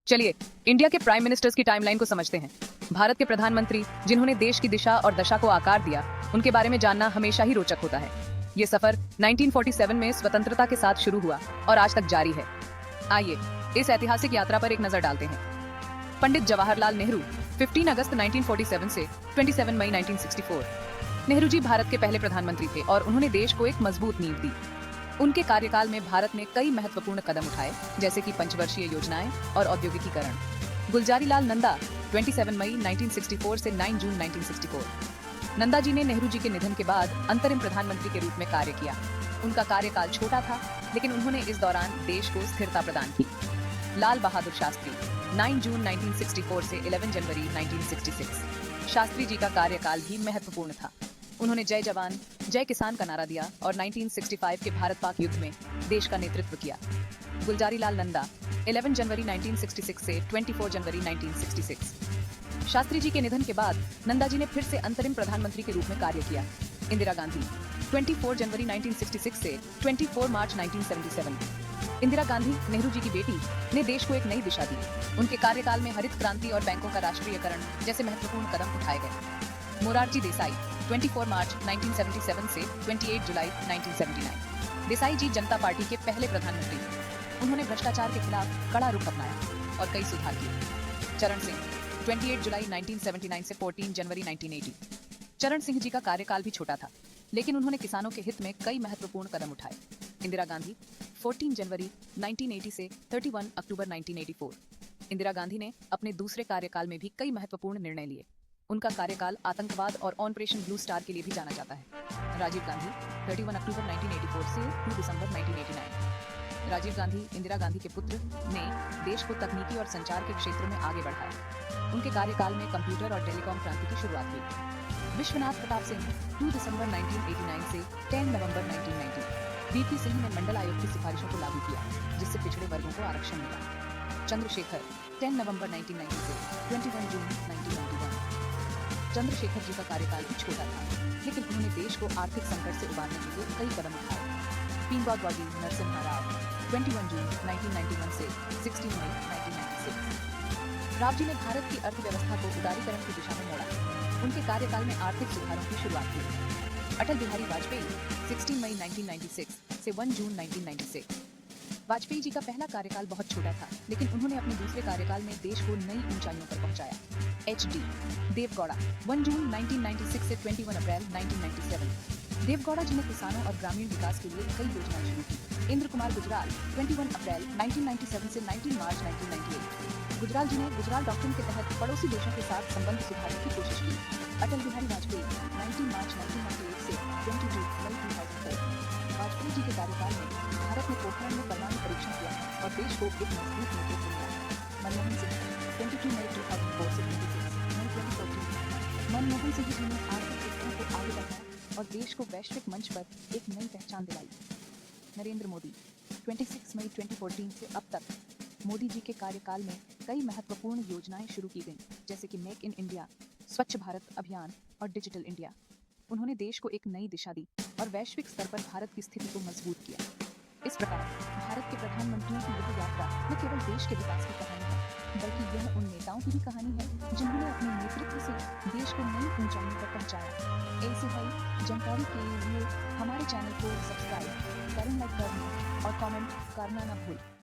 चलिए इंडिया के prime ministers की टाइमलाइन को समझते हैं। भारत के प्रधानमंत्री जिन्होंने देश की दिशा और दशा को आकार दिया, उनके बारे में जानना हमेशा ही रोचक होता है। ये सफर 1947 में स्वतंत्रता के साथ शुरू हुआ और आज तक जारी है। आइए इस ऐतिहासिक यात्रा पर एक नजर डालते हैं। पंडित जवाहरलाल नेहरू 15 अगस्त 1947 से 27 मई 1964। नेहरू जी भारत के पहले प्रधानमंत्री थे और उन्होंने देश को एक मजबूत नींव दी। उनके कार्यकाल में भारत ने कई महत्वपूर्ण कदम उठाए, जैसे कि पंचवर्षीय योजनाएं और औद्योगिकीकरण। गुलजारीलाल नंदा 27 मई 1964 से 9 जून 1964। नंदा जी ने नेहरू जी के निधन के बाद अंतरिम प्रधानमंत्री के रूप में कार्य किया। उनका कार्यकाल छोटा था, लेकिन उन्होंने इस दौरान देश को स्थिरता प्रदान की। लाल बहादुर शास्त्री 9 जून 1964 से 11 जनवरी 1966। शास्त्री जी का कार्यकाल भी महत्वपूर्ण था। उन्होंने जय जवान जय किसान का नारा दिया और 1965 के भारत पाक युद्ध में देश का नेतृत्व किया। गुलजारीलाल नंदा 11 जनवरी 1966 से 24 जनवरी 1966। शास्त्री जी के निधन के बाद नंदा जी ने फिर से अंतरिम प्रधानमंत्री के रूप में कार्य किया। इंदिरा गांधी 24 जनवरी 1966 से 24 मार्च 1977। इंदिरा गांधी, नेहरू जी की बेटी, ने देश को एक नई दिशा दी। उनके कार्यकाल में हरित क्रांति और बैंकों का राष्ट्रीयकरण जैसे महत्वपूर्ण कदम उठाए गए। मोरारजी देसाई 24 मार्च 1977 से 28 जुलाई 1979। देसाई जी जनता पार्टी के पहले प्रधानमंत्री थे। उन्होंने भ्रष्टाचार के खिलाफ कड़ा रुख अपनाया और कई सुधार किए। चरण सिंह 28 जुलाई 1979 से 14 जनवरी 1980। चरण सिंह जी का कार्यकाल भी छोटा था, लेकिन उन्होंने किसानों के हित में कई महत्वपूर्ण कदम उठाए। इंदिरा गांधी 14 जनवरी 1980 से 31 अक्टूबर 1984। इंदिरा गांधी ने अपने दूसरे कार्यकाल में भी कई महत्वपूर्ण निर्णय लिए। उनका कार्यकाल आतंकवाद और ऑपरेशन ब्लू स्टार के लिए भी जाना जाता है। राजीव गांधी 31 अक्टूबर 1984 से 2 दिसंबर 1989। राजीव गांधी, इंदिरा गांधी के पुत्र, ने देश को तकनीकी और संचार के क्षेत्र में आगे बढ़ाया। उनके कार्यकाल में कंप्यूटर और टेलीकॉम क्रांति की शुरुआत हुई। विश्वनाथ प्रताप सिंह 2 दिसंबर 1989 से 10 नवंबर 1990। वीपी सिंह ने मंडल आयोग की सिफारिशों को लागू किया, जिससे पिछड़े वर्गों को आरक्षण मिला। चंद्रशेखर 10 नवंबर 1990 से 21 जून 1991। चंद्रशेखर जी का कार्यकाल भी छोटा था, लेकिन उन्होंने देश को आर्थिक संकट से उबारने के लिए कई कदम उठाए। पींबागौडी नरसिम्हा राव 21 जून 1991 से 16 मई 1996। राव जी ने भारत की अर्थव्यवस्था को उदारीकरण की दिशा में मोड़ा। उनके कार्यकाल में आर्थिक सुधारों की शुरुआत हुई। अटल बिहारी वाजपेयी 16 मई 1996 से 1 जून 1996। वाजपेयी जी का पहला कार्यकाल बहुत छोटा था, लेकिन उन्होंने अपने दूसरे कार्यकाल में देश को नई ऊंचाइयों पर पहुंचाया। एच.डी. देवगौड़ा 1 जून 1996 से 21 अप्रैल 1997। देवगौड़ा जी ने किसानों और ग्रामीण विकास के लिए कई योजनाएं शुरू की। इंद्र कुमार गुजराल 21 अप्रैल 1997 से 19 मार्च 1998। गुजराल जी ने गुजराल डॉक्ट्रिन के तहत पड़ोसी देशों के साथ संबंध सुधारने की कोशिश की। अटल बिहारी वाजपेयी 19 मार्च 1998 से 22 मई 2004। वाजपेयी जी के कार्यकाल में भारत ने पोखरण में परमाणु परीक्षण किया और देश को एक मजबूत नेतृत्व मिला। मनमोहन सिंह 22 मई 2004 से 26 मई 2014। मनमोहन सिंह जी ने आर्थिक क्षेत्रों को आगे बढ़ाया और देश को वैश्विक मंच पर एक नई पहचान दिलाई। नरेंद्र मोदी 26 मई 2014 से अब तक। मोदी जी के कार्यकाल में कई महत्वपूर्ण योजनाएं शुरू की गईं, जैसे कि मेक इन इंडिया, स्वच्छ भारत अभियान और डिजिटल इंडिया। उन्होंने देश को एक नई दिशा दी और वैश्विक स्तर पर भारत की स्थिति को मजबूत किया। इस प्रकार भारत के प्रधानमंत्रियों की यह यात्रा न केवल देश के विकास की कहानी है, बल्कि यह उन नेताओं की भी कहानी है जिन्होंने अपने नेतृत्व से देश को नई ऊंचाइयों पर पहुंचाया। ऐसे ही जानकारी के लिए हमारे चैनल को सब्सक्राइब करें, लाइक करना और कमेंट करना न भूलें।